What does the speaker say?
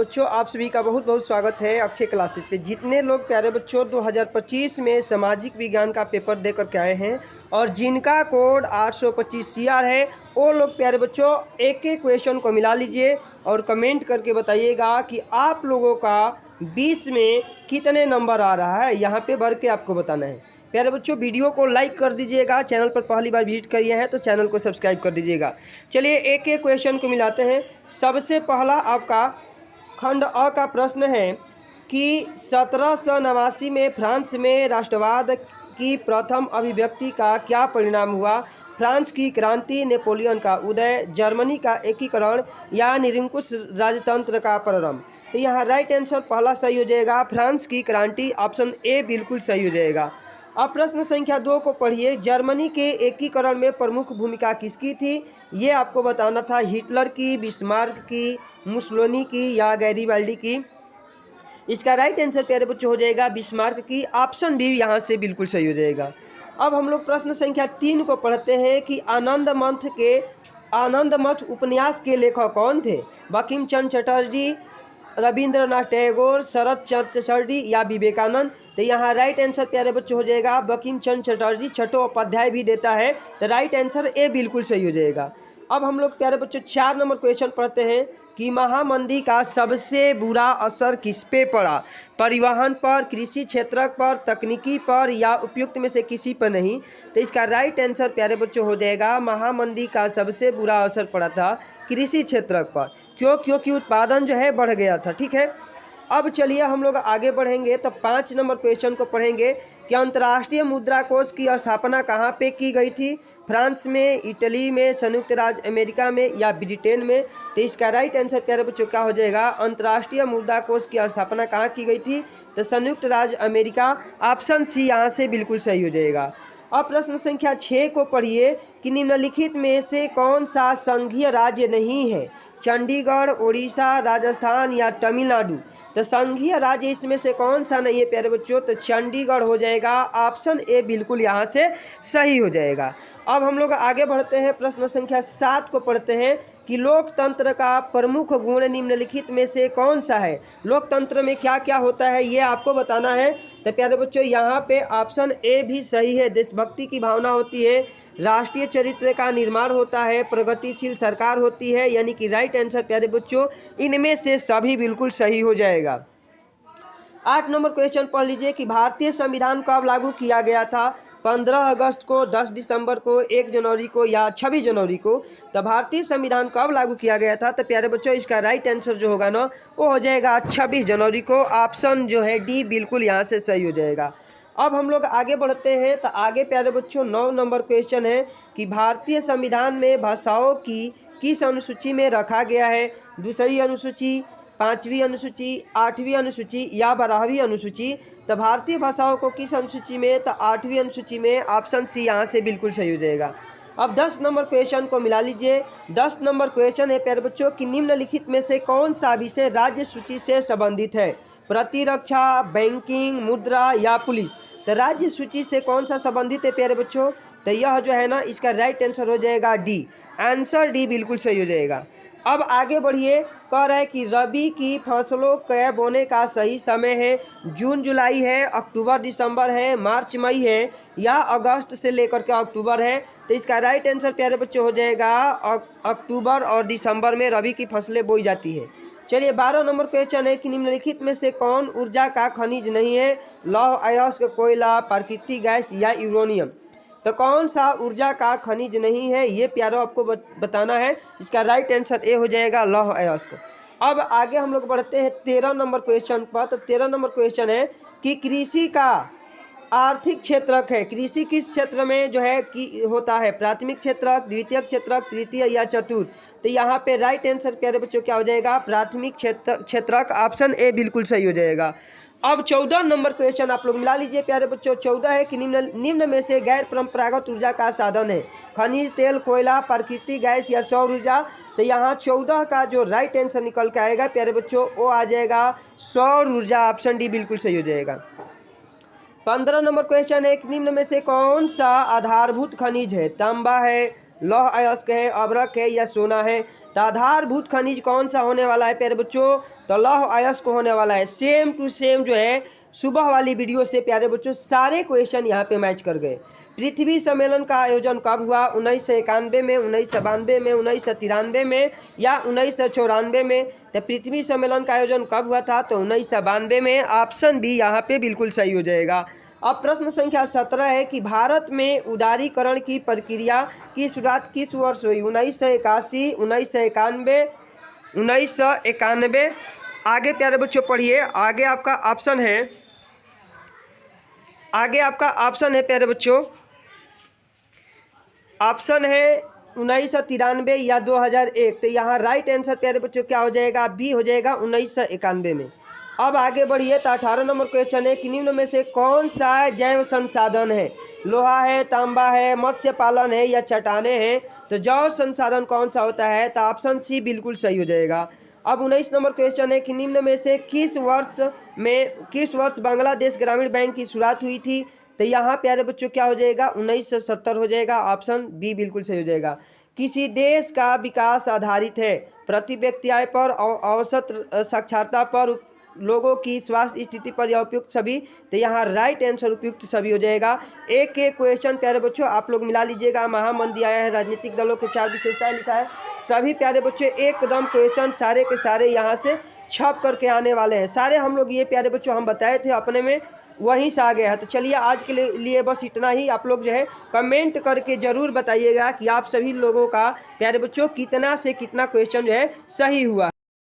बच्चों आप सभी का बहुत बहुत स्वागत है अक्षय क्लासेस पे। जितने लोग प्यारे बच्चों 2025 में सामाजिक विज्ञान का पेपर दे करके आए हैं और जिनका कोड 825 CR है, वो लोग प्यारे बच्चों एक एक क्वेश्चन को मिला लीजिए और कमेंट करके बताइएगा कि आप लोगों का 20 में कितने नंबर आ रहा है। यहाँ पे भर के आपको बताना है। प्यारे बच्चों वीडियो को लाइक कर दीजिएगा, चैनल पर पहली बार विजिट करिए हैं तो चैनल को सब्सक्राइब कर दीजिएगा। चलिए एक एक क्वेश्चन को मिलाते हैं। सबसे पहला आपका खंड अ का प्रश्न है कि 1789 में फ्रांस में राष्ट्रवाद की प्रथम अभिव्यक्ति का क्या परिणाम हुआ। फ्रांस की क्रांति, नेपोलियन का उदय, जर्मनी का एकीकरण या निरंकुश राजतंत्र का प्रारंभ। तो यहाँ राइट आंसर पहला सही हो जाएगा, फ्रांस की क्रांति, ऑप्शन ए बिल्कुल सही हो जाएगा। अब प्रश्न संख्या 2 को पढ़िए। जर्मनी के एकीकरण में प्रमुख भूमिका किसकी थी, ये आपको बताना था। हिटलर की, बिस्मार्क की, मुसोलिनी की या गैरिबाल्डी की। इसका राइट आंसर प्यारे बच्चों हो जाएगा बिस्मार्क की, ऑप्शन बी यहाँ से बिल्कुल सही हो जाएगा। अब हम लोग प्रश्न संख्या 3 को पढ़ते हैं कि आनंद मठ उपन्यास के लेखक कौन थे। बंकिम चंद्र चटर्जी, रविंद्रनाथ टैगोर, शरद चंद्र चटर्जी या विवेकानंद। तो यहाँ राइट आंसर प्यारे बच्चों हो जाएगा बंकिम चंद्र चटर्जी। चट्टोपाध्याय भी देता है, तो राइट आंसर ए बिल्कुल सही हो जाएगा। अब हम लोग प्यारे बच्चों 4 नंबर क्वेश्चन पढ़ते हैं कि महामंदी का सबसे बुरा असर किस पे पड़ा। परिवहन पर, कृषि क्षेत्र पर, तकनीकी पर या उपयुक्त में से किसी पर नहीं। तो इसका राइट आंसर प्यारे बच्चों हो जाएगा महामंदी का सबसे बुरा असर पड़ा था कृषि क्षेत्र पर। क्योंकि उत्पादन जो है बढ़ गया था। ठीक है, अब चलिए हम लोग आगे बढ़ेंगे तो 5 नंबर क्वेश्चन को पढ़ेंगे कि अंतर्राष्ट्रीय मुद्रा कोष की स्थापना कहाँ पे की गई थी। फ्रांस में, इटली में, संयुक्त राज्य अमेरिका में या ब्रिटेन में। तो इसका राइट आंसर प्यारे बच्चों क्या हो जाएगा, अंतर्राष्ट्रीय मुद्रा कोष की स्थापना कहाँ की गई थी, तो संयुक्त राज्य अमेरिका, ऑप्शन सी यहाँ से बिल्कुल सही हो जाएगा। अब प्रश्न संख्या 6 को पढ़िए कि निम्नलिखित में से कौन सा संघीय राज्य नहीं है। चंडीगढ़, उड़ीसा, राजस्थान या तमिलनाडु। तो संघीय राज्य इसमें से कौन सा नहीं है प्यारे बच्चों, तो चंडीगढ़ हो जाएगा, ऑप्शन ए बिल्कुल यहाँ से सही हो जाएगा। अब हम लोग आगे बढ़ते हैं, प्रश्न संख्या 7 को पढ़ते हैं कि लोकतंत्र का प्रमुख गुण निम्नलिखित में से कौन सा है। लोकतंत्र में क्या क्या होता है ये आपको बताना है। तो प्यारे बच्चों यहाँ पे ऑप्शन ए भी सही है, देशभक्ति की भावना होती है, राष्ट्रीय चरित्र का निर्माण होता है, प्रगतिशील सरकार होती है। यानी कि राइट आंसर प्यारे बच्चों इनमें से सभी बिल्कुल सही हो जाएगा। 8 नंबर क्वेश्चन पढ़ लीजिए कि भारतीय संविधान कब लागू किया गया था। 15 अगस्त को, 10 दिसंबर को, 1 जनवरी को या 26 जनवरी को। तो भारतीय संविधान कब लागू किया गया था, तो प्यारे बच्चों इसका राइट आंसर जो होगा ना वो हो जाएगा 26 जनवरी को, ऑप्शन जो है डी बिल्कुल यहाँ से सही हो जाएगा। अब हम लोग आगे बढ़ते हैं तो आगे प्यारे बच्चों 9 नंबर क्वेश्चन है कि भारतीय संविधान में भाषाओं की किस अनुसूची में रखा गया है। दूसरी अनुसूची, 5वीं अनुसूची, 8वीं अनुसूची या 12वीं अनुसूची। तो भारतीय भाषाओं को किस अनुसूची में, तो 8वीं अनुसूची में, ऑप्शन सी यहाँ से बिल्कुल सही हो जाएगा। अब 10 नंबर क्वेश्चन को मिला लीजिए। 10 नंबर क्वेश्चन है प्यारे बच्चों कि निम्नलिखित में से कौन सा विषय राज्य सूची से संबंधित है। प्रतिरक्षा, बैंकिंग, मुद्रा या पुलिस। तो राज्य सूची से कौन सा संबंधित है प्यारे बच्चों, तो यह जो है ना इसका राइट आंसर हो जाएगा डी, आंसर डी बिल्कुल सही हो जाएगा। अब आगे बढ़िए, कह रहा है कि रबी की फसलों के बोने का सही समय है। जून जुलाई है, अक्टूबर दिसंबर है, मार्च मई है या अगस्त से लेकर के अक्टूबर है। तो इसका राइट आंसर प्यारे बच्चों हो जाएगा अक्टूबर और दिसंबर में रबी की फसलें बोई जाती है। चलिए 12 नंबर क्वेश्चन है कि निम्नलिखित में से कौन ऊर्जा का खनिज नहीं है। लौह अयस्क, कोयला, प्राकृतिक गैस या यूरेनियम। तो कौन सा ऊर्जा का खनिज नहीं है ये प्यारो आपको बताना है। इसका राइट आंसर ए हो जाएगा लौह अयस्क। अब आगे हम लोग बढ़ते हैं 13 नंबर क्वेश्चन पर। तो 13 नंबर क्वेश्चन है कि कृषि का आर्थिक क्षेत्रक है। कृषि किस क्षेत्र में जो है कि होता है, प्राथमिक क्षेत्रक, द्वितीयक क्षेत्रक, तृतीय या चतुर्थ। तो यहाँ पे राइट आंसर प्यारे बच्चों क्या हो जाएगा, प्राथमिक क्षेत्रक, ऑप्शन ए बिल्कुल सही हो जाएगा। अब 14 नंबर क्वेश्चन आप लोग मिला लीजिए प्यारे बच्चों। 14 है कि निम्न में से गैर परंपरागत ऊर्जा का साधन है। खनिज तेल, कोयला, प्राकृतिक गैस या सौर ऊर्जा। तो यहाँ 14 का जो राइट आंसर निकल के आएगा प्यारे बच्चों वो आ जाएगा सौर ऊर्जा, ऑप्शन डी बिल्कुल सही हो जाएगा। 15 नंबर क्वेश्चन है कि निम्न में से कौन सा आधारभूत खनिज है। तांबा है, लौह अयस्क है, अभ्रक है या सोना है। तो आधारभूत खनिज कौन सा होने वाला है प्यारे बच्चों, तो लौह अयस्क होने वाला है। सेम टू सेम जो है सुबह वाली वीडियो से प्यारे बच्चों सारे क्वेश्चन यहाँ पे मैच कर गए। पृथ्वी सम्मेलन का आयोजन कब हुआ? 1991 में, 1992 में, 1993 में या 1994 में? तो पृथ्वी सम्मेलन का आयोजन कब हुआ था? तो 1992 में। ऑप्शन बी यहाँ पे बिल्कुल सही हो जाएगा। अब प्रश्न संख्या 17 है कि भारत में उदारीकरण की प्रक्रिया की शुरुआत किस वर्ष हुई? 1981, 1991, 1991। आगे प्यारे बच्चों पढ़िए, आगे आपका ऑप्शन है, आगे आपका ऑप्शन है प्यारे बच्चों, ऑप्शन है 1993 या 2001। तो यहाँ राइट आंसर प्यारे बच्चों क्या हो जाएगा? बी हो जाएगा 1991 में। अब आगे बढ़िए तो 18 नंबर क्वेश्चन है कि निम्न में से कौन सा जैव संसाधन है? लोहा है, तांबा है, मत्स्य पालन है या चट्टाने हैं? तो जैव संसाधन कौन सा होता है? तो ऑप्शन सी बिल्कुल सही हो जाएगा। अब 19 नंबर क्वेश्चन है कि निम्न में से किस वर्ष बांग्लादेश ग्रामीण बैंक की शुरुआत हुई थी? तो यहाँ प्यारे बच्चों क्या हो जाएगा? 1970 हो जाएगा। ऑप्शन बी बिल्कुल सही हो जाएगा। किसी देश का विकास आधारित है प्रति व्यक्ति आय पर, औसत साक्षरता पर, लोगों की स्वास्थ्य स्थिति पर या उपयुक्त सभी? तो यहाँ राइट आंसर उपयुक्त सभी हो जाएगा। एक एक क्वेश्चन प्यारे बच्चों आप लोग मिला लीजिएगा। महामंदी आया है, राजनीतिक दलों के 4 विशेषताएं लिखा है। सभी प्यारे बच्चों एकदम क्वेश्चन सारे के सारे यहाँ से छप करके आने वाले हैं। सारे हम लोग ये प्यारे बच्चों हम बताए थे अपने में, वहीं से आ गया है। तो चलिए आज के लिए बस इतना ही। आप लोग जो है कमेंट करके ज़रूर बताइएगा कि आप सभी लोगों का प्यारे बच्चों कितना से कितना क्वेश्चन जो है सही हुआ।